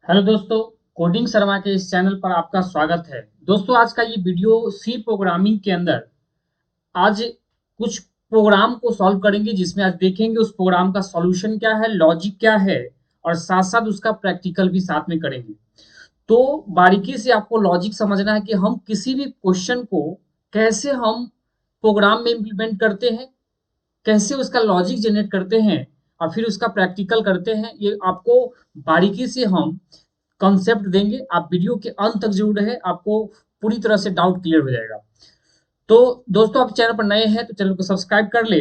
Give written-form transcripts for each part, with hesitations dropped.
Hello दोस्तों, coding Sharma के इस चैनल पर आपका स्वागत है। दोस्तों, आज का ये वीडियो सी प्रोग्रामिंग के अंदर आज कुछ प्रोग्राम को सॉल्व करेंगे, जिसमें आज देखेंगे उस प्रोग्राम का सॉल्यूशन क्या है, लॉजिक क्या है, और साथ साथ उसका प्रैक्टिकल भी साथ में करेंगे। तो बारीकी से आपको लॉजिक समझना है कि हम किसी भी क्वेश्चन को कैसे हम प्रोग्राम में इम्प्लीमेंट करते हैं, कैसे उसका लॉजिक जनरेट करते हैं और फिर उसका प्रैक्टिकल करते हैं। ये आपको बारीकी से हम कॉन्सेप्ट देंगे। आप वीडियो के अंत तक जरूर रहे, आपको पूरी तरह से डाउट क्लियर हो जाएगा। तो दोस्तों, आप चैनल पर नए हैं तो चैनल को सब्सक्राइब कर ले।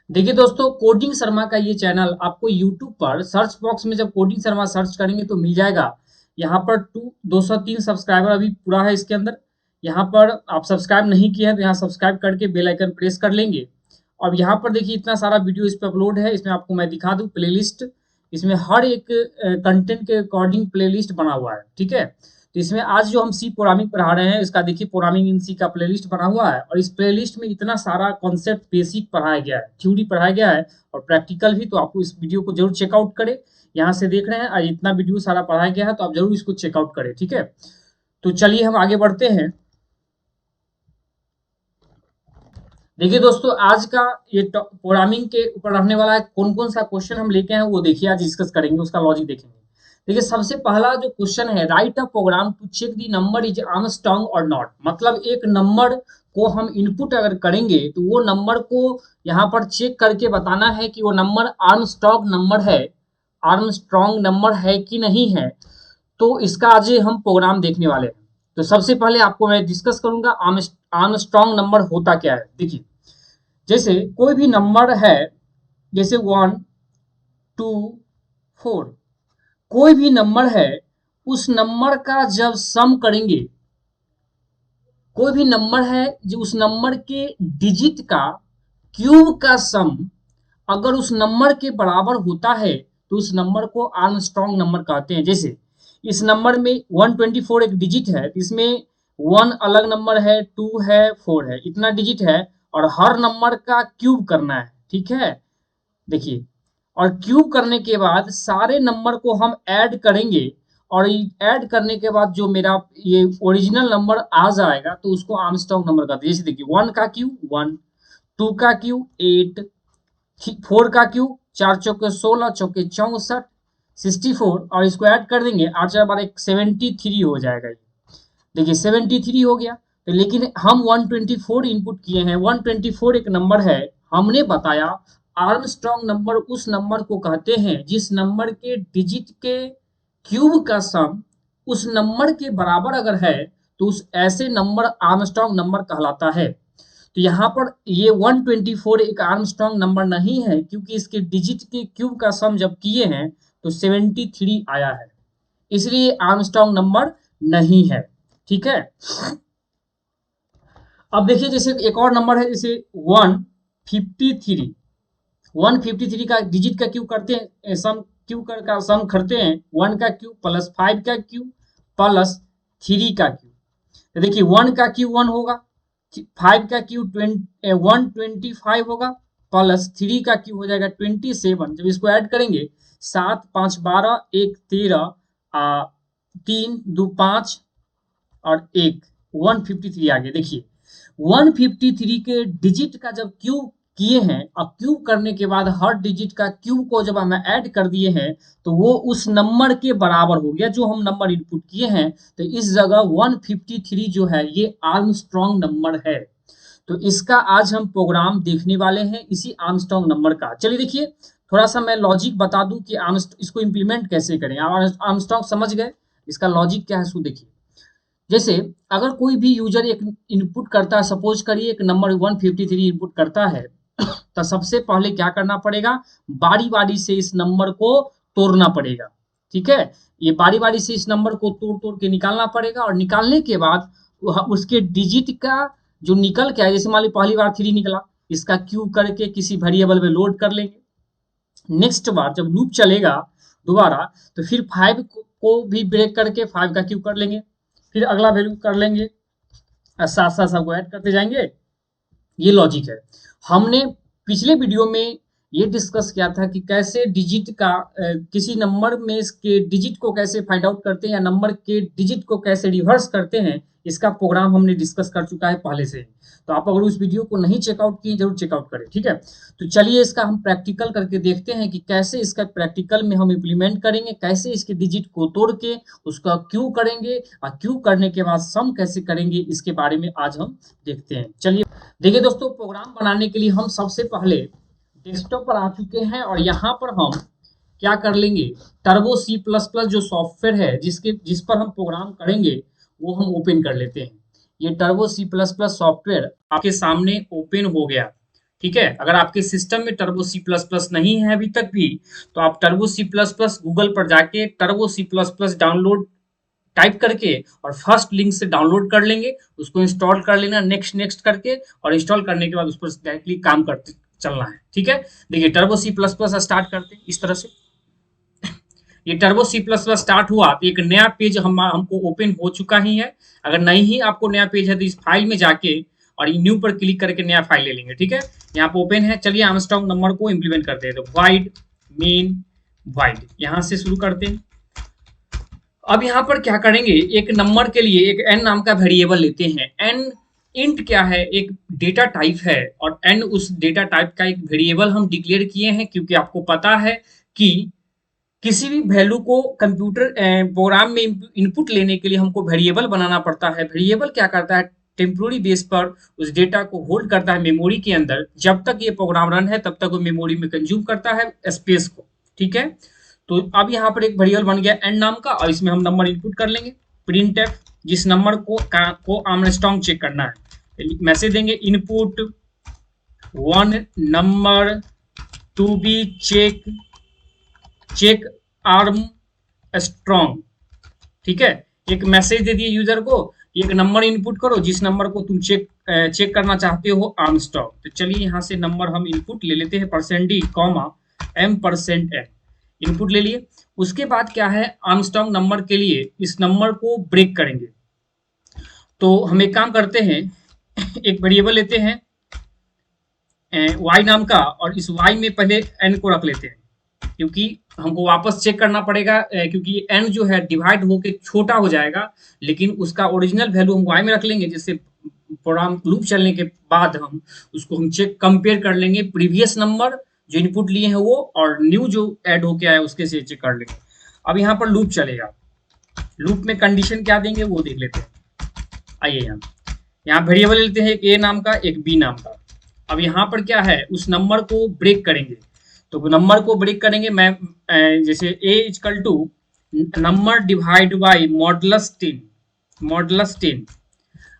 देखिए दोस्तों, कोडिंग शर्मा का ये चैनल आपको यूट्यूब पर सर्च बॉक्स में जब कोडिंग शर्मा सर्च करेंगे तो मिल जाएगा। यहाँ पर 203 सब्सक्राइबर अभी पूरा है इसके अंदर। यहाँ पर आप सब्सक्राइब नहीं किए हैं तो यहाँ सब्सक्राइब करके बेल आइकन प्रेस कर लेंगे। और यहाँ पर देखिए इतना सारा वीडियो इस पर अपलोड है। इसमें आपको मैं दिखा दूँ प्लेलिस्ट, इसमें हर एक कंटेंट के अकॉर्डिंग प्लेलिस्ट बना हुआ है। ठीक है, तो इसमें आज जो हम सी प्रोग्रामिंग पढ़ा रहे हैं, इसका देखिए प्रोग्रामिंग इन सी का प्लेलिस्ट बना हुआ है। और इस प्लेलिस्ट में इतना सारा कॉन्सेप्ट बेसिक पढ़ाया गया है, थ्योरी पढ़ाया गया है और प्रैक्टिकल भी। तो आपको इस वीडियो को जरूर चेकआउट करें। यहाँ से देख रहे हैं और इतना वीडियो सारा पढ़ाया गया है, तो आप जरूर इसको चेकआउट करें। ठीक है, तो चलिए हम आगे बढ़ते हैं। देखिए दोस्तों, आज का ये प्रोग्रामिंग के ऊपर रहने वाला है। कौन कौन सा क्वेश्चन हम लेके आए वो देखिए, आज डिस्कस करेंगे, उसका लॉजिक देखेंगे। देखिए सबसे पहला जो क्वेश्चन है, write a program to check the number is Armstrong और नॉट। मतलब एक नंबर को हम इनपुट अगर करेंगे तो वो नंबर को यहाँ पर चेक करके बताना है कि वो नंबर आर्मस्ट्रांग नंबर है, आर्मस्ट्रांग नंबर है कि नहीं है। तो इसका आज हम प्रोग्राम देखने वाले हैं। तो सबसे पहले आपको मैं डिस्कस करूंगा आर्मस्ट्रांग नंबर होता क्या है। देखिए, जैसे कोई भी नंबर है, जैसे 1, 2, 4, कोई भी नंबर है, उस नंबर का जब सम करेंगे, कोई भी नंबर है जो उस नंबर के डिजिट का क्यूब का सम अगर उस नंबर के बराबर होता है तो उस नंबर को आर्मस्ट्रांग नंबर कहते हैं। जैसे इस नंबर में 124 एक डिजिट है, इसमें 1 अलग नंबर है, 2 है, 4 है, इतना डिजिट है और हर नंबर का क्यूब करना है। ठीक है, देखिए, और क्यूब करने के बाद सारे नंबर को हम ऐड करेंगे और ऐड करने के बाद जो मेरा ये ओरिजिनल नंबर आ जाएगा तो उसको आर्मस्ट्रांग नंबर कहते हैं। जैसे देखिए 1 का क्यूब 1, 2 का क्यूब 8, 4 का क्यूब 4 चौके 16, चौके 64, 64 और इसको ऐड कर देंगे 8 4 12 73 हो जाएगा। ये देखिए 73 हो गया। तो लेकिन हम 124 इनपुट किए हैं, 124 एक नंबर है। हमने बताया आर्मस्ट्रांग नंबर उस नंबर को कहते हैं जिस नंबर के डिजिट के क्यूब का सम उस नंबर के बराबर अगर है तो उस ऐसे नंबर आर्मस्ट्रांग नंबर कहलाता है। तो यहाँ पर ये 124 एक आर्मस्ट्रांग नंबर नहीं है, क्योंकि इसके डिजिट के क्यूब का सम जब किए हैं तो 73 आया है, इसलिए आर्मस्ट्रांग नंबर नहीं है। ठीक है, अब देखिए जैसे एक और नंबर है, जैसे 153, 153 का डिजिट का क्यूब करते हैं, सम क्यूब कर का सम करते हैं, 1 का क्यूब प्लस 5 का क्यूब प्लस 3 का क्यूब। तो देखिए 1 का क्यूब 1 होगा, 5 का क्यूब 125 होगा प्लस 3 का क्यूब हो जाएगा 27। जब इसको ऐड करेंगे 7 5 12 1 13 3 2 5 और 1 153 आ गया। देखिए 153 के डिजिट का जब क्यूब किए हैं और क्यूब करने के बाद हर डिजिट का क्यूब को जब हम ऐड कर दिए हैं तो वो उस नंबर के बराबर हो गया जो हम नंबर इनपुट किए हैं। तो इस जगह 153 जो है ये आर्मस्ट्रांग नंबर है। तो इसका आज हम प्रोग्राम देखने वाले हैं, इसी आर्मस्ट्रांग नंबर का। चलिए देखिए, थोड़ा सा मैं लॉजिक बता दूं कि इसको इंप्लीमेंट कैसे करें। आर्मस्ट्रांग समझ गए, इसका लॉजिक क्या है सो देखिए। जैसे अगर कोई भी यूजर एक इनपुट करता है, सपोज करिए एक नंबर 153 इनपुट करता है, तो सबसे पहले क्या करना पड़ेगा, बारी बारी से इस नंबर को तोड़ना पड़ेगा। ठीक है, ये बारी बारी से इस नंबर को तोड़ तोड़ के निकालना पड़ेगा और निकालने के बाद उसके डिजिट का जो निकल के आए, जैसे मान ली पहली बार 3 निकला, इसका क्यूब करके किसी वेरिएबल में लोड कर लेंगे। नेक्स्ट बार जब लूप चलेगा दोबारा तो फिर 5 को भी ब्रेक करके 5 का क्यूब कर लेंगे, फिर अगला वैल्यू कर लेंगे और साथ साथ सबको ऐड करते जाएंगे। ये लॉजिक है। हमने पिछले वीडियो में ये डिस्कस किया था कि कैसे डिजिट का किसी नंबर में इसके डिजिट को कैसे फाइंड आउट करते हैं या नंबर के डिजिट को कैसे रिवर्स करते हैं, इसका प्रोग्राम हमने डिस्कस कर चुका है पहले से ही। तो आप अगर उस वीडियो को नहीं चेकआउट किए जरूर चेकआउट करें, ठीक है। तो चलिए इसका हम प्रैक्टिकल करके देखते हैं कि कैसे इसका प्रैक्टिकल में हम इम्प्लीमेंट करेंगे, कैसे इसके डिजिट को तोड़ के उसका क्यू करेंगे और क्यू करने के बाद सम कैसे करेंगे, इसके बारे में आज हम देखते हैं। चलिए देखिए दोस्तों, प्रोग्राम बनाने के लिए हम सबसे पहले डेस्कटॉप पर आ चुके हैं और यहाँ पर हम क्या कर लेंगे, टर्बो सी प्लस प्लस जो सॉफ्टवेयर है जिस पर हम प्रोग्राम करेंगे वो हम ओपन कर लेते हैं। ये turbo C plus plus software आपके सामने ओपन हो गया, ठीक है। अगर आपके सिस्टम में टर्बो सी प्लस प्लस नहीं है अभी तक भी, तो आप turbo C plus plus Google पर जाके turbo C plus plus download type करके और फर्स्ट लिंक से डाउनलोड कर लेंगे, उसको इंस्टॉल कर लेना नेक्स्ट नेक्स्ट करके, और इंस्टॉल करने के बाद उस पर डायरेक्टली काम करते चलना है, ठीक है। देखिए turbo C plus plus start करते हैं इस तरह से। ये turbo C plus plus start हुआ तो एक नया पेज हमको ओपन हो चुका ही है। अगर नहीं ही आपको नया पेज है तो इस फाइल में जाके और न्यू पर क्लिक करके नया फाइल ले लेंगे, ठीक है। यहाँ पे ओपन है। चलिए आर्मस्ट्रांग नंबर को इम्प्लीमेंट करते हैं। तो वाइड मेन वाइड यहाँ से शुरू करते हैं। अब यहाँ पर क्या करेंगे, एक नंबर के लिए एक n नाम का वेरिएबल लेते हैं। n इंट क्या है, एक डेटा टाइप है, और n उस डेटा टाइप का एक वेरिएबल हम डिक्लेयर किए हैं, क्योंकि आपको पता है कि किसी भी वैल्यू को कंप्यूटर प्रोग्राम में इनपुट लेने के लिए हमको वेरिएबल बनाना पड़ता है। वेरिएबल क्या करता है, टेम्पोररी बेस पर उस डेटा को होल्ड करता है मेमोरी के अंदर। जब तक ये प्रोग्राम रन है तब तक वो मेमोरी में कंज्यूम करता है स्पेस को, ठीक है। तो अब यहाँ पर एक वेरिएबल बन गया n नाम का, और इसमें हम नंबर इनपुट कर लेंगे। प्रिंट एफ, जिस नंबर को आर्मस्ट्रांग चेक करना है, मैसेज देंगे input one number to be check Armstrong, ठीक है। एक मैसेज दे दिए यूजर को, एक नंबर इनपुट करो जिस नंबर को तुम चेक करना चाहते हो आर्मस्ट्रॉन्ग। तो चलिए यहाँ से नंबर हम इनपुट ले लेते हैं, %d, %m इनपुट ले लिए। उसके बाद क्या है, आर्मस्ट्रांग नंबर के लिए इस नंबर को ब्रेक करेंगे। तो हम एक काम करते हैं, एक वेरिएबल लेते हैं y नाम का, और इस y में पहले n को रख लेते हैं, क्योंकि हमको वापस चेक करना पड़ेगा, क्योंकि n जो है डिवाइड होके छोटा हो जाएगा, लेकिन उसका ओरिजिनल वैल्यू हम y में रख लेंगे, जिससे प्रोग्राम लूप चलने के बाद हम चेक कंपेयर कर लेंगे प्रीवियस नंबर जो इनपुट लिए हैं वो, और न्यू जो ऐड होके आया उसके से चेक कर लेंगे। अब यहाँ पर लूप चलेगा, लूप में कंडीशन क्या देंगे वो देख लेते हैं। आइए यहाँ वेरिएबल लेते हैं, एक a नाम का एक b नाम का। अब यहाँ पर क्या है, उस नंबर को ब्रेक करेंगे। तो नंबर को ब्रेक करेंगे, मैं जैसे a equal to number divide by modulus 10।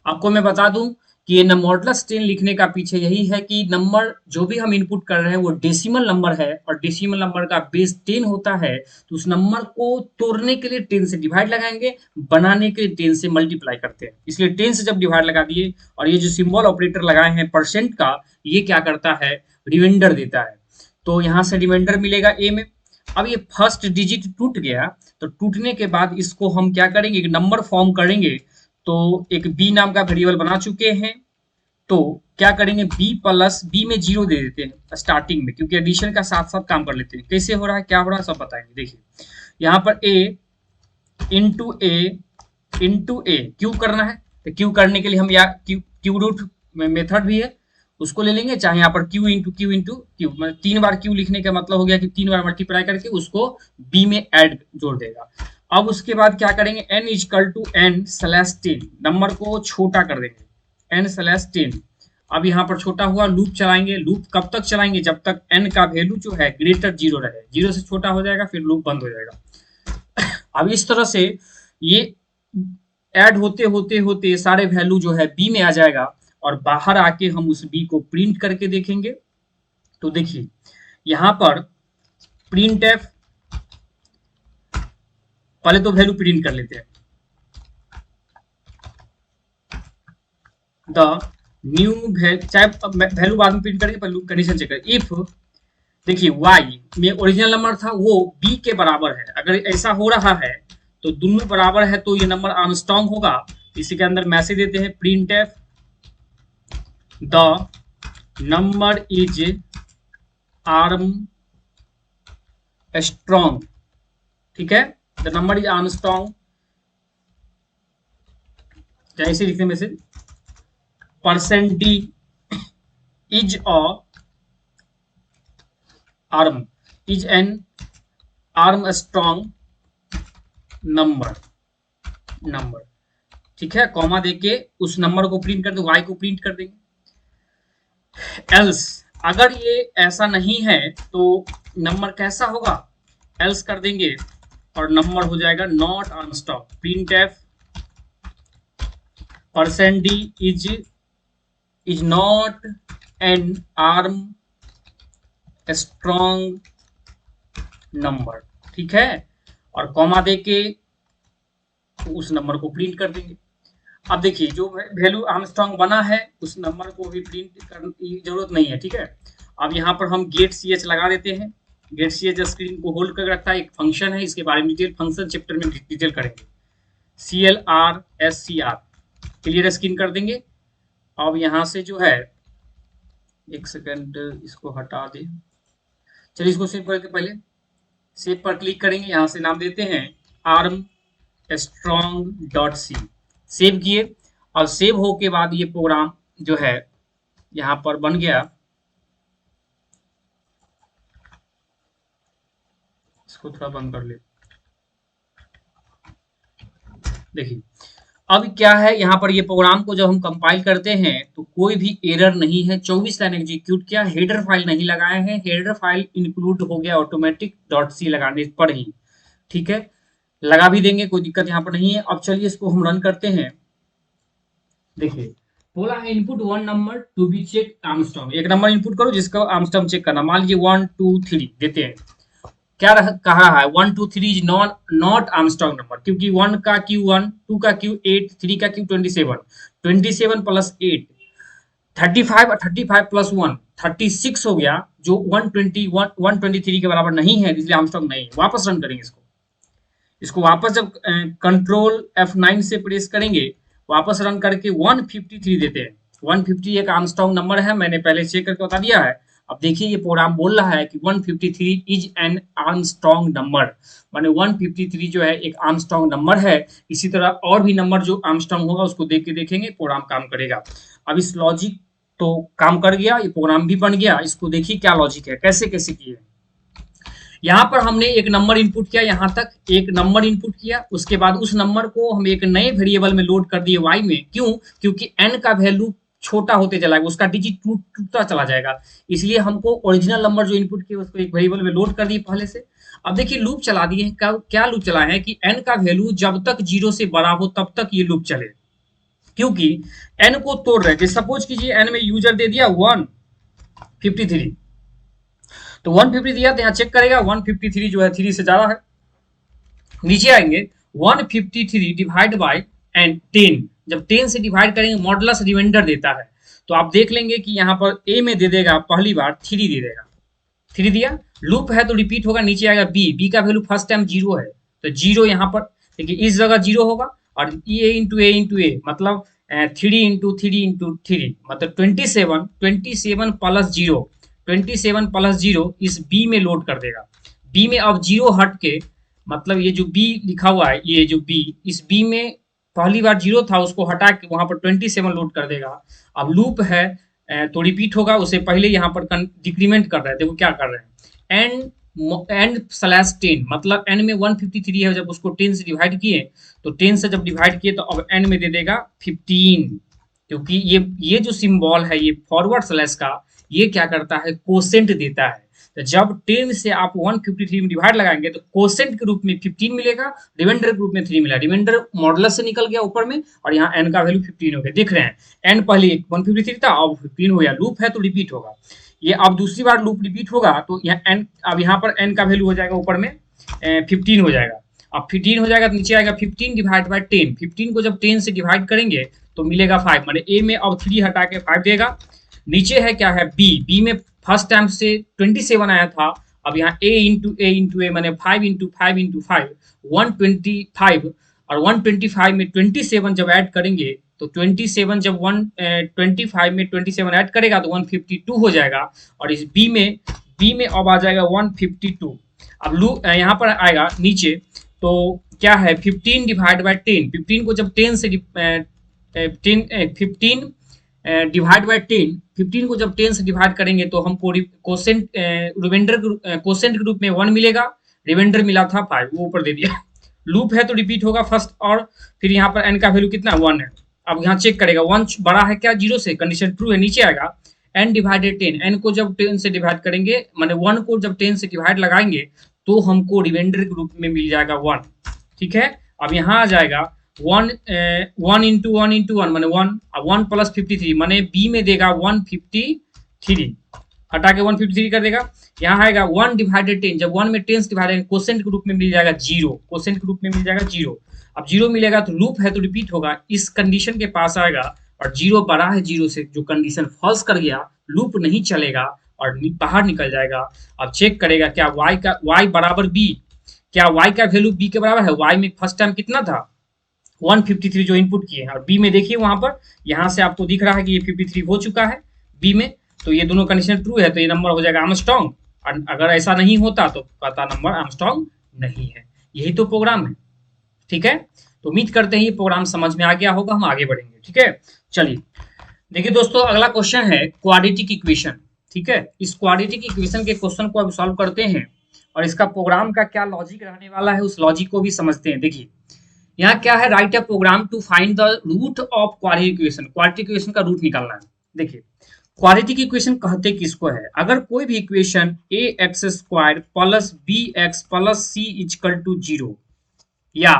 आपको मैं बता दूं कि ये मॉडुलस 10 लिखने का पीछे यही है कि नंबर जो भी हम इनपुट कर रहे हैं वो डेसिमल नंबर है, और डेसिमल नंबर का बेस 10 होता है। तो उस नंबर को तोड़ने के लिए 10 से डिवाइड लगाएंगे, बनाने के लिए 10 से मल्टीप्लाई करते हैं। इसलिए 10 से जब डिवाइड लगा दिए, और ये जो सिंबल ऑपरेटर लगाए हैं परसेंट का, ये क्या करता है, रिमाइंडर देता है। तो यहाँ से रिमाइंडर मिलेगा a में। अब ये फर्स्ट डिजिट टूट गया, तो टूटने के बाद इसको हम क्या करेंगे, एक नंबर फॉर्म करेंगे। तो एक b नाम का वेरिएबल बना चुके हैं, तो क्या करेंगे, b में 0 दे देते हैं स्टार्टिंग में, क्योंकि एडिशन का साथ साथ काम कर लेते हैं। कैसे हो रहा है, क्या हो रहा है, सब बताएंगे। देखिए यहाँ पर a इंटू ए क्यू करना है, तो क्यू करने के लिए हम यहाँ क्यू रूट मेथड भी है, उसको ले लेंगे। चाहे यहाँ पर क्यू इंटू क्यू, मतलब 3 बार क्यू लिखने का मतलब हो गया कि 3 बार मल्टीप्लाई करके उसको b में ऐड जोड़ देगा। अब उसके बाद क्या करेंगे, n equal to n/10, number को छोटा कर देंगे, n/10। अब यहाँ पर छोटा हुआ, लूप चलाएंगे। लूप कब तक चलाएंगे, जब तक n का वैल्यू जो है ग्रेटर 0 रहे। 0 से छोटा हो जाएगा फिर लूप बंद हो जाएगा। अब इस तरह से ये ऐड होते होते होते सारे वैल्यू जो है b में आ जाएगा, और बाहर आके हम उस b को प्रिंट करके देखेंगे। तो देखिए यहाँ पर प्रिंट एफ, पहले तो वैल्यू प्रिंट कर लेते हैं, द न्यू चाहे वैल्यू बाद में प्रिंट करेंगे, पहले कंडीशन चेक करें। इफ देखिए y में ओरिजिनल नंबर था वो b के बराबर है, अगर ऐसा हो रहा है तो दोनों बराबर है तो ये नंबर आर्मस्ट्रांग होगा। इसी के अंदर मैसेज देते हैं print F the number is arm strong, ठीक है, द नंबर इज आर्मस्ट्रॉन्ग, जैसे लिखते message, percent D is a arm, is an arm strong number, ठीक है, कॉमा देके उस नंबर को प्रिंट कर दो, वाई को प्रिंट कर देंगे। एल्स अगर ये ऐसा नहीं है तो नंबर कैसा होगा, एल्स कर देंगे और नंबर हो जाएगा not Armstrong, print F percent D is not an arm strong number, ठीक है, और कॉमा देके उस नंबर को प्रिंट कर देंगे। अब देखिए जो वैल्यू आर्मस्ट्रॉन्ग बना है उस नंबर को भी प्रिंट करने की जरूरत नहीं है, ठीक है। अब यहाँ पर हम गेट सी एच लगा देते हैं। गेट सी एच स्क्रीन को होल्ड कर रखता है, एक फंक्शन है, इसके बारे में डिटेल फंक्शन चैप्टर में डिटेल करेंगे। CLRSCR क्लियर स्क्रीन कर देंगे। अब यहाँ से जो है एक सेकंड इसको हटा दे, चलिए इसको सेव करके पहले सेव पर क्लिक करेंगे, यहाँ से नाम देते हैं Armstrong dot c, save किए और सेव हो के बाद ये प्रोग्राम जो है यहाँ पर बन गया। इसको थोड़ा बंद कर ले। देखिए अब क्या है, यहाँ पर ये प्रोग्राम को जब हम कंपाइल करते हैं तो कोई भी एरर नहीं है, 24 लाइन एग्जीक्यूट किया, हेडर फाइल नहीं लगाए हैं, हेडर फाइल इंक्लूड हो गया ऑटोमेटिक डॉट सी लगाने पर ही, ठीक है, लगा भी देंगे, कोई दिक्कत यहाँ पर नहीं है। अब चलिए इसको हम रन करते हैं। देखिए बोला है input one number to be check Armstrong, एक नंबर इनपुट करो जिसका आर्मस्ट्रॉन्ग चेक करना, मान लीजिए 1 2 3 देते हैं। क्या कहा है 1 2 3 इज नॉट आर्मस्ट्रॉन्ग नंबर, क्योंकि 1 का क्यू 1, 2 का क्यू 8, 3 का क्यू 27, 27 प्लस 8 35, 35 प्लस 1 36 हो गया, जो 123 के बराबर नहीं है, इसलिए आर्मस्ट्रॉन्ग नहीं है। वापस रन करेंगे इसको वापस जब कंट्रोल F9 से प्रेस करेंगे, वापस रन करके 153 देते हैं। 150 एक आर्मस्ट्रॉन्ग नंबर है, मैंने पहले चेक करके बता दिया है। अब देखिए ये प्रोग्राम बोल रहा है कि 153 इज एन आर्मस्ट्रॉन्ग नंबर, माने 153 जो है एक आर्मस्ट्रॉन्ग नंबर है। इसी तरह और भी नंबर जो आर्मस्ट्रॉन्ग होगा उसको देख के देखेंगे, प्रोग्राम काम करेगा। अब इस लॉजिक तो काम कर गया, ये प्रोग्राम भी बन गया, इसको देखिए क्या लॉजिक है, कैसे कैसे किए। यहाँ पर हमने एक नंबर इनपुट किया, यहाँ तक एक नंबर इनपुट किया, उसके बाद उस नंबर को हम एक नए वेरिएबल में लोड कर दिए y में, क्यों, क्योंकि n का वैल्यू छोटा होते चला जाएगा, उसका डिजिट टूटता चला जाएगा, इसलिए हमको ओरिजिनल नंबर जो इनपुट किया उसको एक वेरिएबल में लोड कर दिए पहले से। अब देखिए लूप चला दिए हैं, क्या लूप चला है कि n का वैल्यू जब तक 0 से बड़ा हो तब तक ये लूप चले, क्योंकि n को तोड़ रहे थे। सपोज कीजिए n में यूजर दे दिया 153, तो 150 दिया तो यहाँ चेक करेगा 153 जो है 3 से ज्यादा है, नीचे आएंगे 153 डिवाइड बाय एंड 10, जब 10 से डिवाइड करेंगे मॉडुलस रिमाइंडर देता है, तो आप देख लेंगे कि यहाँ पर a में दे देगा पहली बार 3 दे देगा, 3 दिया, लूप है तो रिपीट होगा, नीचे आएगा b का वैल्यू फर्स्ट टाइम 0 है, तो 0 यहाँ पर देखिए इस जगह 0 होगा, और a इंटू ए मतलब 3 इंटू 3 इंटू 3 मतलब 27 प्लस 0, 27 प्लस 0 इस b में लोड कर देगा। b में अब 0 हट के, मतलब ये जो b लिखा हुआ है, ये जो b, इस b में पहली बार 0 था उसको हटा के वहां पर 27 लोड कर देगा। अब लूप है तो रिपीट होगा, उसे पहले यहाँ पर डिक्रीमेंट कर रहे हैं, देखो क्या कर रहे हैं, n/10 मतलब n में 153 है, जब उसको 10 से डिवाइड किए तो 10 से जब डिवाइड किए तो अब n में दे देगा 15, क्योंकि ये जो सिंबल है ये फॉरवर्ड स्लैश का, ये क्या करता है, कोसेंट देता है। तो जब 10 से आप 153 में डिवाइड लगाएंगे तो कोसेंट के रूप में 15 मिलेगा, रिमाइंडर के रूप में 3 मिला, रिमाइंडर मॉडुलस से निकल गया ऊपर में, और यहाँ n का वैल्यू 15 हो गया, दिख रहे हैं n पहले 153 था अब 15 हो गया, लूप है तो रिपीट होगा। ये अब दूसरी बार लूप रिपीट होगा तो यहाँ n, अब यहाँ पर n का वैल्यू हो जाएगा ऊपर में 15 हो जाएगा, अब 15 हो जाएगा तो नीचे आएगा 15 डिवाइड बाय 10, 15 को जब 10 से डिवाइड करेंगे तो मिलेगा 5, माने a में अब 3 हटा के 5 देगा। नीचे है क्या है b में फर्स्ट टाइम से 27 आया था, अब यहाँ a इंटू ए माने 5 इंटू 5 इंटू 5 125, और 125 में 27 जब ऐड करेंगे तो 27 जब 125 में 27 ऐड करेगा तो 152 हो जाएगा, और इस b में बी में अब आ जाएगा 152। अब लूप यहाँ पर आएगा नीचे, तो क्या है 15 डिवाइड बाई 10, 15 को जब 10 से 15 डिवाइड बाई 10, 15 को जब 10 से डिवाइड करेंगे तो हमको कोसेंट रिमाइंडर कोसेंट के रूप में 1 मिलेगा, रिमाइंडर मिला था 5, वो ऊपर दे दिया। लूप है तो रिपीट होगा फर्स्ट, और फिर यहाँ पर एन का वैल्यू कितना 1 है। अब यहाँ चेक करेगा 1 बड़ा है क्या 0 से, कंडीशन ट्रू है, नीचे आएगा एन डिवाइडेड 10, एन को जब 10 से डिवाइड करेंगे माने 1 को जब 10 से डिवाइड लगाएंगे तो हमको रिमाइंडर के रूप में मिल जाएगा 1। ठीक है, अब यहाँ आ जाएगा 1 इंटू 1 माने 1, अब 1 प्लस 53 माने बी में देगा 153, हटा के 153 कर देगा। यहाँ आएगा 1 डिवाइडेड 10, जब 1 में 10 डिवाइडेड क्वोशेंट के रूप में मिल जाएगा 0, क्वोशेंट के रूप में मिल जाएगा 0। अब 0 मिलेगा तो लूप है तो रिपीट होगा, इस कंडीशन के पास आएगा और 0 बड़ा है 0 से, जो कंडीशन फॉल्स कर गया लूप नहीं चलेगा और बाहर निकल जाएगा। अब चेक करेगा क्या y बराबर b, क्या y का वैल्यू b के बराबर है। y में फर्स्ट टाइम कितना था 153 जो इनपुट किए हैं, और b में देखिए वहां पर, यहाँ से आपको दिख रहा है कि ये 53 हो चुका है b में, तो ये दोनों कंडीशन ट्रू है तो ये नंबर हो जाएगा आर्मस्ट्रांग। और अगर ऐसा नहीं होता तो कहता नंबर आर्मस्ट्रांग नहीं है। यही तो प्रोग्राम है। ठीक है, तो उम्मीद करते हैं ये प्रोग्राम समझ में आ गया होगा, हम आगे बढ़ेंगे। ठीक है, चलिए देखिए दोस्तों, अगला क्वेश्चन है क्वाड्रेटिक इक्वेशन। ठीक है, इस क्वाड्रेटिक इक्वेशन के क्वेश्चन को अब सॉल्व करते हैं और इसका प्रोग्राम का क्या लॉजिक रहने वाला है उस लॉजिक को भी समझते हैं। देखिए यहाँ क्या है, write a program to find the root of quadratic equation, quadratic equation का रूट निकालना है। देखिए क्वाड्रेटिक इक्वेशन कहते किसको है, अगर कोई भी equation a x square plus b x plus c equal to 0 या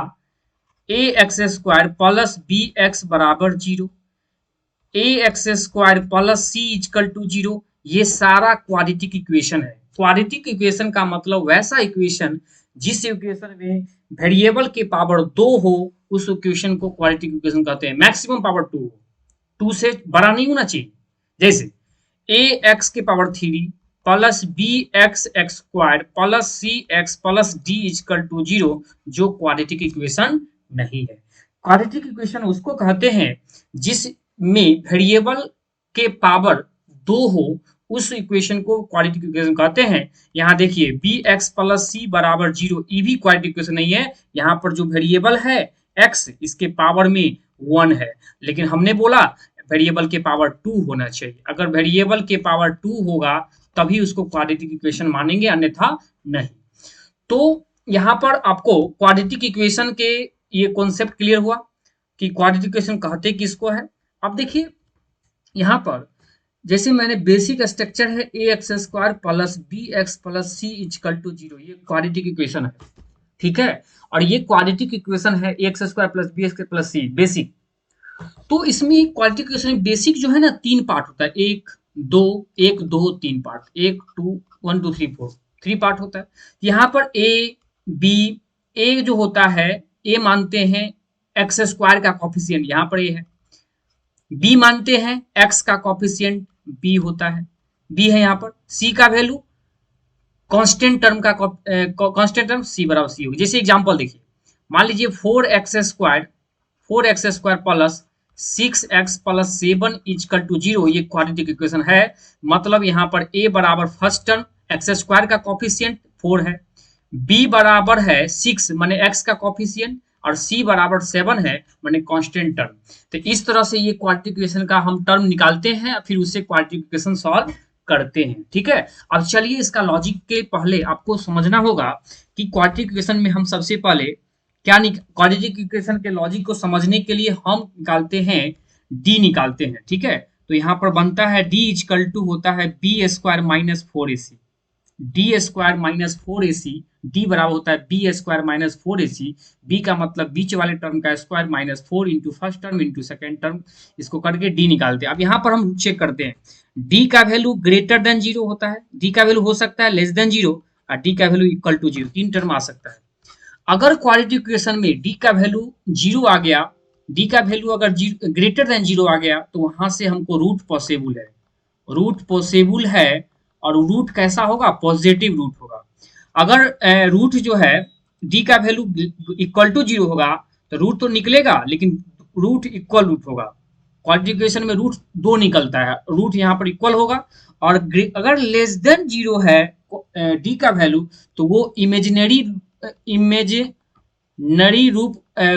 a x square plus b x बराबर 0, a x square plus c equal to 0, ये सारा क्वाड्रेटिक इक्वेशन है। क्वाड्रेटिक इक्वेशन का मतलब वैसा इक्वेशन जिस इक्वेशन में वेरिएबल के पावर 2 हो, उस इक्वेशन को क्वाड्रेटिक इक्वेशन कहते हैं। मैक्सिमम पावर 2 हो, 2 से बड़ा नहीं होना चाहिए। जैसे ए एक्स के power 3 plus b x x square plus c x plus d equal to 0, जो क्वाड्रेटिक इक्वेशन नहीं है। क्वाड्रेटिक इक्वेशन उसको कहते हैं जिसमें वेरिएबल के पावर 2 हो, उस इक्वेशन को क्वाड्रेटिक इक्वेशन कहते हैं। यहाँ देखिए बी एक्स प्लस सी बराबर 0, ये भी क्वाड्रेटिक इक्वेशन नहीं है। यहाँ पर जो वेरिएबल है एक्स, इसके पावर में 1 है, लेकिन हमने बोला वेरिएबल के पावर 2 होना चाहिए। अगर वेरिएबल के पावर 2 होगा तभी उसको क्वाड्रेटिक इक्वेशन मानेंगे, अन्यथा नहीं। तो यहाँ पर आपको क्वाड्रेटिक इक्वेशन के ये कॉन्सेप्ट क्लियर हुआ कि क्वाड्रेटिक इक्वेशन कहते किसको है। अब देखिए यहाँ पर जैसे मैंने बेसिक स्ट्रक्चर है a x square plus b x plus c equal to 0, ये क्वाड्रेटिक इक्वेशन है। ठीक है, और ये क्वाड्रेटिक इक्वेशन है a x square plus b x plus c basic. तो इसमें क्वाड्रेटिक इक्वेशन बेसिक जो है ना 3 पार्ट होता है, 1 2 3 पार्ट, 1 2 1 2 3 4 3 पार्ट होता है। यहाँ पर ए बी, ए जो होता है ए मानते हैं एक्स स्क्वायर का कॉफिशिएंट, यहाँ पर ए है। बी मानते हैं एक्स का कॉफिशिएंट बी होता है, बी है यहाँ पर। सी का वैल्यू कांस्टेंट टर्म का कांस्टेंट टर्म सी बराबर सी होगी। जैसे एग्जांपल देखिए, मान लीजिए 4x square plus 6x plus 7 equal to 0, ये क्वाड्रेटिक इक्वेशन है। मतलब यहाँ पर a बराबर फर्स्ट टर्म एक्स स्क्वायर का कॉफिशिएंट 4 है, b बराबर है 6 माने x का कॉफिशिएंट, और c बराबर 7 है माने कांस्टेंट टर्म। तो इस तरह से ये क्वाड्रेटिक इक्वेशन का हम टर्म निकालते हैं, फिर उससे क्वाड्रेटिक इक्वेशन सॉल्व करते हैं। ठीक है, अब चलिए इसका लॉजिक के पहले आपको समझना होगा कि क्वाड्रेटिक इक्वेशन में हम सबसे पहले क्या क्वाड्रेटिक इक्वेशन के लॉजिक को समझने के लिए हम निकालते हैं डी निकालते हैं। ठीक है, तो यहाँ पर बनता है डी इक्वल टू होता है b square minus 4ac, d square minus 4ac, d बराबर होता है b square minus 4ac, B का मतलब बीच वाले टर्म का square minus 4 into first term into second term, इसको करके डी निकालते हैं। अब यहाँ पर हम चेक करते हैं, डी का वैल्यू ग्रेटर देन 0 होता है, डी का वैल्यू हो सकता है लेस देन 0, और डी का वैल्यू इक्वल टू 0, 3 टर्म आ सकता है। अगर क्वाड्रेटिक इक्वेशन में डी का वैल्यू 0 आ गया, डी का वैल्यू अगर ग्रेटर देन 0 आ गया, तो वहां से हमको रूट पॉसिबल है, रूट पॉसिबल है, और रूट कैसा होगा, पॉजिटिव रूट होगा। अगर रूट जो है डी का वैल्यू इक्वल टू 0 होगा तो रूट तो निकलेगा, लेकिन रूट इक्वल रूट होगा। क्वाड्रेटिक इक्वेशन में रूट 2 निकलता है, रूट यहाँ पर इक्वल होगा। और अगर लेस देन 0 है डी का वैल्यू, तो वो इमेजिनरी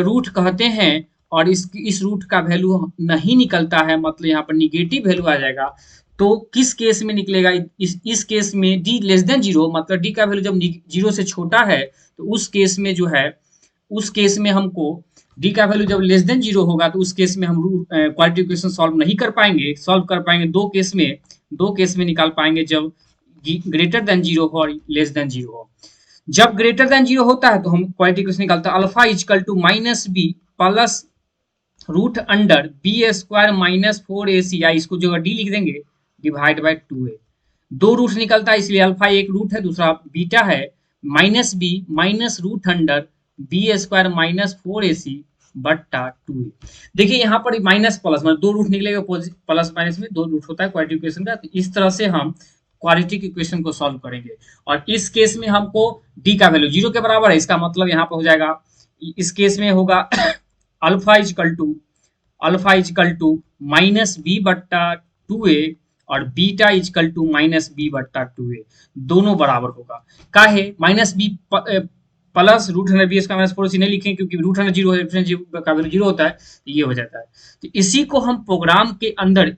रूट कहते हैं, और इस रूट का वैल्यू नहीं निकलता है, मतलब यहाँ पर निगेटिव वैल्यू आ जाएगा। तो किस केस में निकलेगा? इस केस में डी लेस देन जीरो, मतलब डी का वैल्यू जब जीरो से छोटा है, तो उस केस में जो है, उस केस में हमको डी का वैल्यू जब लेस देन जीरो होगा, तो उस केस में हम क्वाड्रेटिक इक्वेशन सॉल्व नहीं कर पाएंगे। सॉल्व कर पाएंगे दो केस में निकाल पाएंगे, जब ग्रेटर देन जीरो हो और लेस देन जीरो हो। जब ग्रेटर देन जीरो होता है तो हम क्वाड्रेटिक इक्वेशन निकालते हैं, alpha equal to minus b plus root under b square minus 4ac, या इसको जो डी लिख देंगे, डिवाइड बाय 2a। दो रूट निकलता है, इसलिए अल्फा एक रूट है, दूसरा बीटा है, minus b minus root under b square minus 4ac बट्टा 2a। देखिए यहाँ पर माइनस प्लस, मतलब दो रूट निकलेगा, प्लस माइनस में दो रूट होता है क्वाड्रेटिक इक्वेशन का। तो इस तरह से हम क्वाड्रेटिक इक्वेशन को सॉल्व करेंगे। और इस केस में हमको डी का वैल्यू जीरो के बराबर है, इसका मतलब यहाँ पर हो जाएगा, इस केस में होगा alpha equal to minus b बट्टा 2a और beta equal to minus b बट्टा 2a, दोनों बराबर होगा। काहे minus b plus root hundred b इसका माइनस 4ac नहीं लिखें, क्योंकि रूट हंड्रेड जीरो है, का वैल्यू जीरो होता है, ये हो जाता है। तो इसी को हम प्रोग्राम के अंदर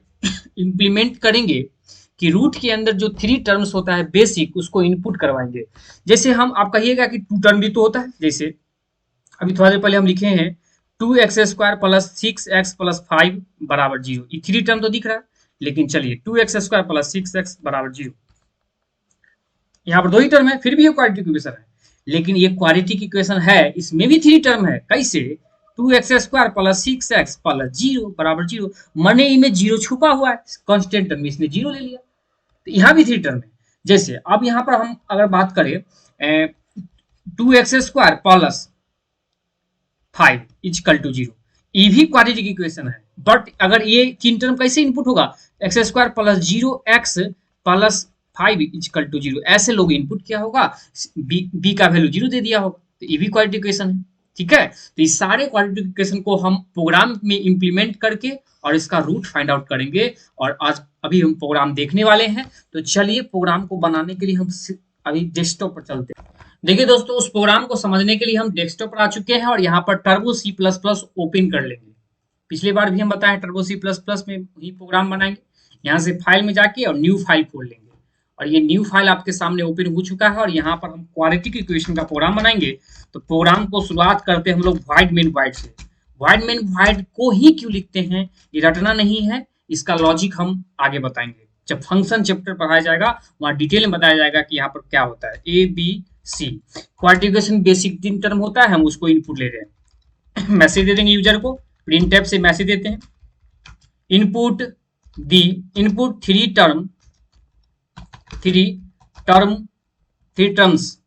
इंप्लीमेंट करेंगे कि रूट के अंदर जो थ्री टर्म्स होता है बेसिक, उसको इनपुट करवाएंगे। जैसे हम, आप कहिएगा कि टू टर्म भी तो होता है, जैसे अभी थोड़ा देर पहले हम लिखे हैं 2x² प्लस 6x प्लस 5 बराबर जीरो, ये थ्री टर्म तो दिख रहा है, लेकिन चलिए 2x² प्लस 6x बराबर जीरो, यहाँ पर दो ही टर्म है, फिर भी ये क्वाड्रेटिक इक्वेशन है। लेकिन ये क्वाड्रेटिक इक्वेशन है, इसमें भी थ्री टर्म है। कैसे? 2x² plus 6x plus zero बराबर जीरो, मने इनमें जीरो छुपा हुआ है, कांस्टेंट टर्म में इसने जीरो ले लिया, तो यहाँ भी थ्री टर्म है। जैसे अब यहाँ पर हम अगर बात करें 2x² plus 5 equal to zero, ये भी क्वाड्रेटिक इक्वेशन है, बट अगर ये तीन टर्म कैसे इनपुट होगा, x² plus 0x plus 5 equal to zero, ऐसे लोग इनपुट किया होगा, बी का वैल्यू जीरो दे दिया होगा, तो ये भी क्वाड्रेटिक इक्वेशन है। ठीक है, तो इस सारे क्वाड्रेटिक इक्वेशन को हम प्रोग्राम में इंप्लीमेंट करके और इसका रूट फाइंड आउट करेंगे, और आज अभी हम प्रोग्राम देखने वाले हैं। तो चलिए प्रोग्राम को बनाने के लिए हम अभी डेस्कटॉप पर चलते हैं। देखिए दोस्तों, उस प्रोग्राम को समझने के लिए हम डेस्कटॉप पर आ चुके हैं, और यहाँ पर टर्बो C++ ओपन कर लेंगे। पिछली बार भी हम बताएं टर्बो C++ में ही प्रोग्राम बनाएंगे। यहाँ से फाइल में जाके और न्यू फाइल खोल लेंगे, और ये न्यू फाइल आपके सामने ओपन हो चुका है, और यहाँ पर हम क्वाड्रेटिक इक्वेशन का प्रोग्राम बनाएंगे। तो प्रोग्राम को शुरुआत करते हैं हम लोग void main void से। void main void को ही क्यों लिखते हैं, ये रटना नहीं है, इसका लॉजिक हम आगे बताएंगे। जब फंक्शन चैप्टर पढ़ाया जाएगा, वहाँ डिटेल में बताया जाएगा कि यहाँ पर क्या होता है। ABC क्वाड्रेटिक इक्वेशन बेसिक तीन टर्म होता है, हम उसको इनपुट ले रहे हैं। मैसेज दे देंगे यूजर को, प्रिंटफ से मैसेज देते हैं, इनपुट थ्री टर्म्स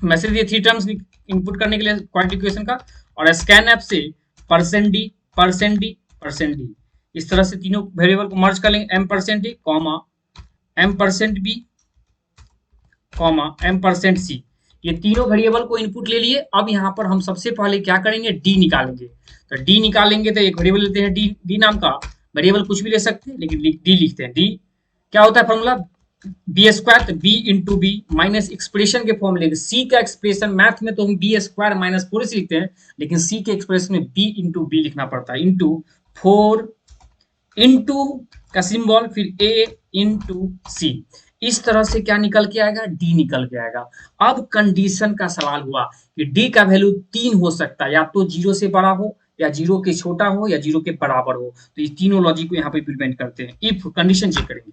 मैसेज दिए, थ्री टर्म्स इनपुट करने के लिए क्वाड्रेटिक इक्वेशन का, और स्कैनफ से %d इस तरह से तीनों वेरिएबल को मर्ज कर लेंगे, m%a m%b m%c, ये तीनों वेरिएबल को इनपुट ले लिए। अब यहाँ पर हम सबसे पहले क्या करेंगे, डी निकालेंगे। तो डी निकालेंगे तो एक वेरिएबल लेते हैं डी नाम का, वेरिएबल कुछ भी ले सकते हैं, लेकिन डी लिखते हैं। डी क्या होता है फॉर्मूला, बी स्क्वायर, तो B into B minus expression के फॉर्म लेंगे। सी का एक्सप्रेशन मैथ में तो हम बी स्क्वायर माइनस 4ac लिखते हैं, लेकिन सी के एक्सप्रेशन में बी इंटू बी लिखना पड़ता है, इंटू 4 इंटू का सिंबल, फिर ए इंटू सी। इस तरह से क्या निकल के आएगा, डी निकल के आएगा। अब कंडीशन का सवाल हुआ कि डी का वैल्यू 3 हो सकता है, या तो जीरो से बड़ा हो, या जीरो के छोटा हो, या जीरो के बराबर हो। तो ये तीनों लॉजिक को यहाँ पे इम्प्लीमेंट करते हैं। इफ कंडीशन चेक करेंगे,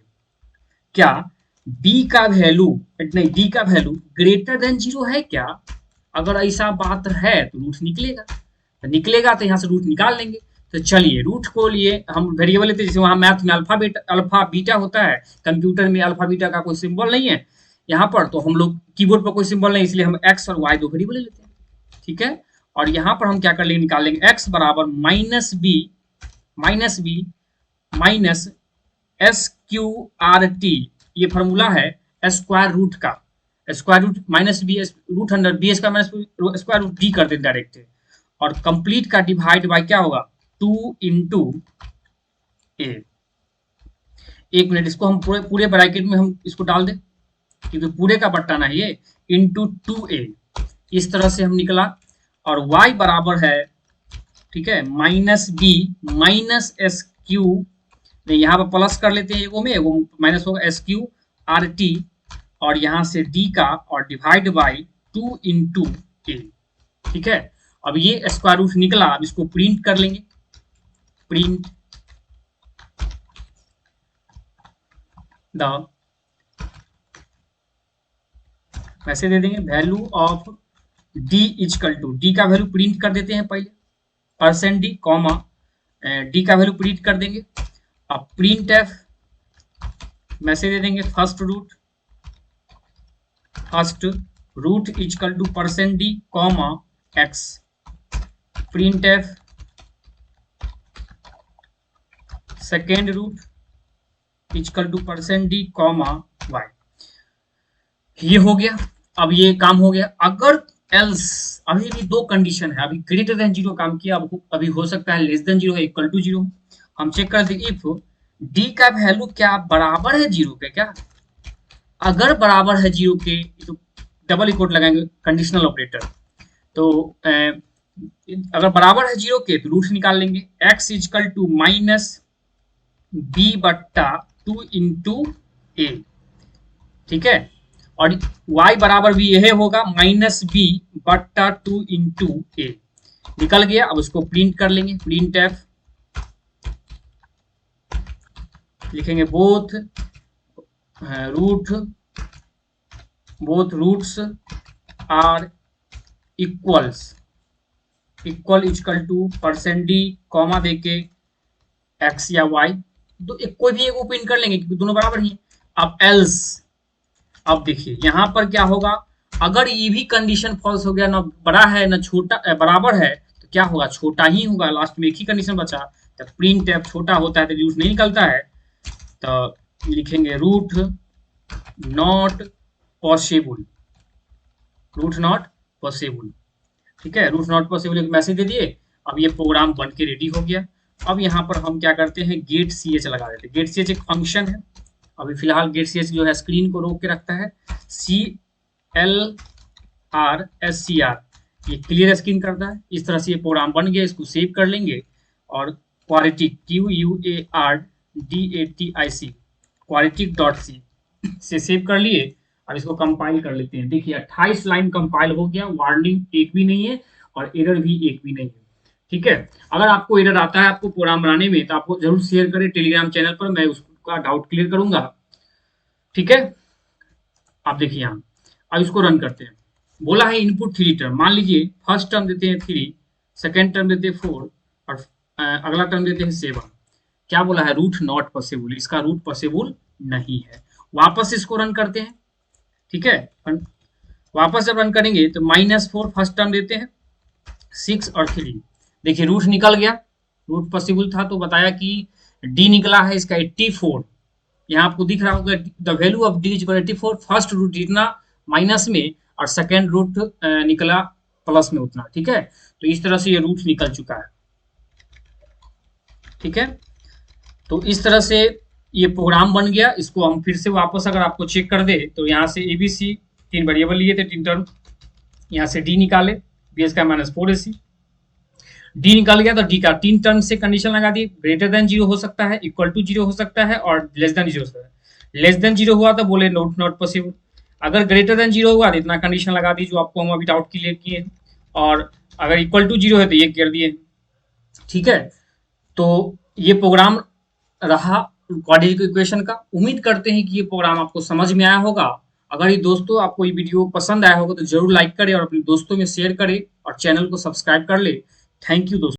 क्या बी का वैल्यू नहीं, डी का वैल्यू ग्रेटर देन जीरो है क्या? अगर ऐसा बात है तो रूट निकलेगा, तो यहाँ से रूट निकाल लेंगे। तो चलिए रूट को लिए हम वेरिएबल लेते हैं, जैसे वहां मैथ में अल्फा बीटा होता है, कंप्यूटर में अल्फा बीटा का कोई सिंबल नहीं है यहाँ पर, तो हम लोग कीबोर्ड पर कोई सिंबल नहीं, इसलिए हम एक्स और वाई दो वेरिएबल ले लेते हैं। ठीक है, और यहाँ पर हम क्या कर लेंगे, निकाल लेंगे एक्स बराबर माइनस बी माइनस SQRT, ये फॉर्मूला है स्क्वायर रूट का, square root minus b root under b का माइनस स्क्वायर रूट डी कर देते डायरेक्ट, और कंप्लीट का डिवाइड बाय क्या होगा, 2 इंटू ए। एक मिनट, इसको हम पूरे ब्रैकेट में हम इसको डाल दें, क्योंकि पूरे का बट्टा नहीं है, इंटू 2a, इस तरह से हम निकला। और y बराबर है, ठीक है, minus b minus S Q, नहीं यहाँ पर प्लस कर लेते हैं, एगो में एगो माइनस होगा, एस क्यू आर टी, और यहाँ से d का और डिवाइड बाई 2 इंटू ए, ठीक है। अब ये स्क्वायर रूट निकला, अब इसको प्रिंट कर लेंगे, प्रिंट द, वैसे दे देंगे value of d equal to, d का वैल्यू प्रिंट कर देते हैं पहले, परसेंट डी कॉमा डी का वैल्यू प्रिंट कर देंगे। अब प्रिंट एफ मैसेज दे देंगे first root equal to percent d comma x, print f second root equal to percent d comma y. ये हो गया, अब ये काम हो गया। अगर एल्स, अभी भी दो कंडीशन है, अभी ग्रेटर देन जीरो काम किया, अब अभी हो सकता है लेस देन जीरो है, इक्वल टू जीरो। हम चेक कर दें इफ डी का वैल्यू क्या बराबर है जीरो के, क्या अगर बराबर है जीरो के तो डबल इक्वल लगाएंगे कंडीशनल ऑपरेटर, तो अगर बराबर है जीरो के तो रूट निकाल लेंगे, x equal to minus b बट्टा 2 इंटू ए, ठीक है। और y बराबर भी यह होगा माइनस बी बट्टा 2 इंटू ए, निकल गया। अब उसको प्रिंट कर लेंगे, प्रिंट एफ लिखेंगे both roots are equal equal to percent d comma देके एक्स या वाई, कोई भी एक प्रिंट कर लेंगे क्योंकि दोनों बराबर ही। अब एल्स, अब देखिए यहाँ पर क्या होगा, अगर ये भी कंडीशन फॉल्स हो गया, ना बड़ा है ना छोटा बराबर है, तो क्या होगा, छोटा ही होगा, लास्ट में एक ही कंडीशन बचा, तो प्रिंट एफ छोटा होता है तो रूट नहीं निकलता है, तो लिखेंगे रूट नॉट पॉसिबल, ठीक है, रूट नॉट पॉसिबल एक मैसेज दे दिए। अब ये प्रोग्राम बन के रेडी हो गया। अब यहाँ पर हम क्या करते हैं, गेट सी एच लगा देते हैं। गेट सी एच एक फंक्शन है, अभी फिलहाल गेट सी एच जो है स्क्रीन को रोक के रखता है, CLRSCR, ये क्लियर स्क्रीन करता है। इस तरह से ये प्रोग्राम बन गया, इसको सेव कर लेंगे और क्वाड्रेटिक QUARDATIC quadratic.c से सेव कर लिए। और इसको कंपाइल कर लेते हैं। देखिए 28 लाइन कंपाइल हो गया, वार्निंग एक भी नहीं है और एरर भी एक भी नहीं है, ठीक है। अगर आपको एरर आता है आपको प्रोग्राम बनाने में, तो आपको जरूर शेयर करें टेलीग्राम चैनल पर, मैं उसका डाउट क्लियर करूंगा, ठीक है। आप देखिए यहाँ, अब इसको रन करते हैं। बोला है इनपुट 3 टर्म, मान लीजिए फर्स्ट टर्म देते हैं 3, सेकेंड टर्म देते हैं 4 और अगला टर्म देते हैं 7। क्या बोला है, रूट नॉट पॉसिबल, इसका रूट पॉसिबल नहीं है। वापस इसको रन करते हैं, ठीक है। वापस जब रन करेंगे तो -4 फर्स्ट टर्म देते हैं, 6 और 3, देखिए रूट निकल गया, रूट पॉसिबल था तो बताया कि डी निकला है इसका 84। यहाँ आपको दिख रहा होगा the value of d is 84, first root जितना माइनस में और सेकेंड रूट निकला प्लस में उतना, ठीक है। तो इस तरह से ये रूट निकल चुका है, ठीक है। तो इस तरह से ये प्रोग्राम बन गया। इसको हम फिर से वापस अगर आपको चेक कर दे तो यहाँ से ABC 3 वेरिएबल लिए थे, 3 टर्म, यहाँ से डी निकाले, बी का -4AC, डी निकल गया तो डी का 3 टर्म से कंडीशन लगा दी, ग्रेटर देन जीरो हो सकता है, इक्वल टू जीरो हो सकता है और लेस देन जीरो हो सकता है। लेस देन जीरो हुआ तो बोले नॉट पॉसिबल, अगर ग्रेटर देन जीरो हुआ तो इतना कंडीशन लगा दी जो आपको हम अभी डाउट क्लियर किए, और अगर इक्वल टू जीरो है तो ये कर दिए, ठीक है। तो ये प्रोग्राम रहा क्वाड्रेटिक इक्वेशन का। उम्मीद करते हैं कि ये प्रोग्राम आपको समझ में आया होगा। अगर ये दोस्तों आपको ये वीडियो पसंद आया होगा तो जरूर लाइक करें और अपने दोस्तों में शेयर करें और चैनल को सब्सक्राइब कर ले। थैंक यू दोस्तों।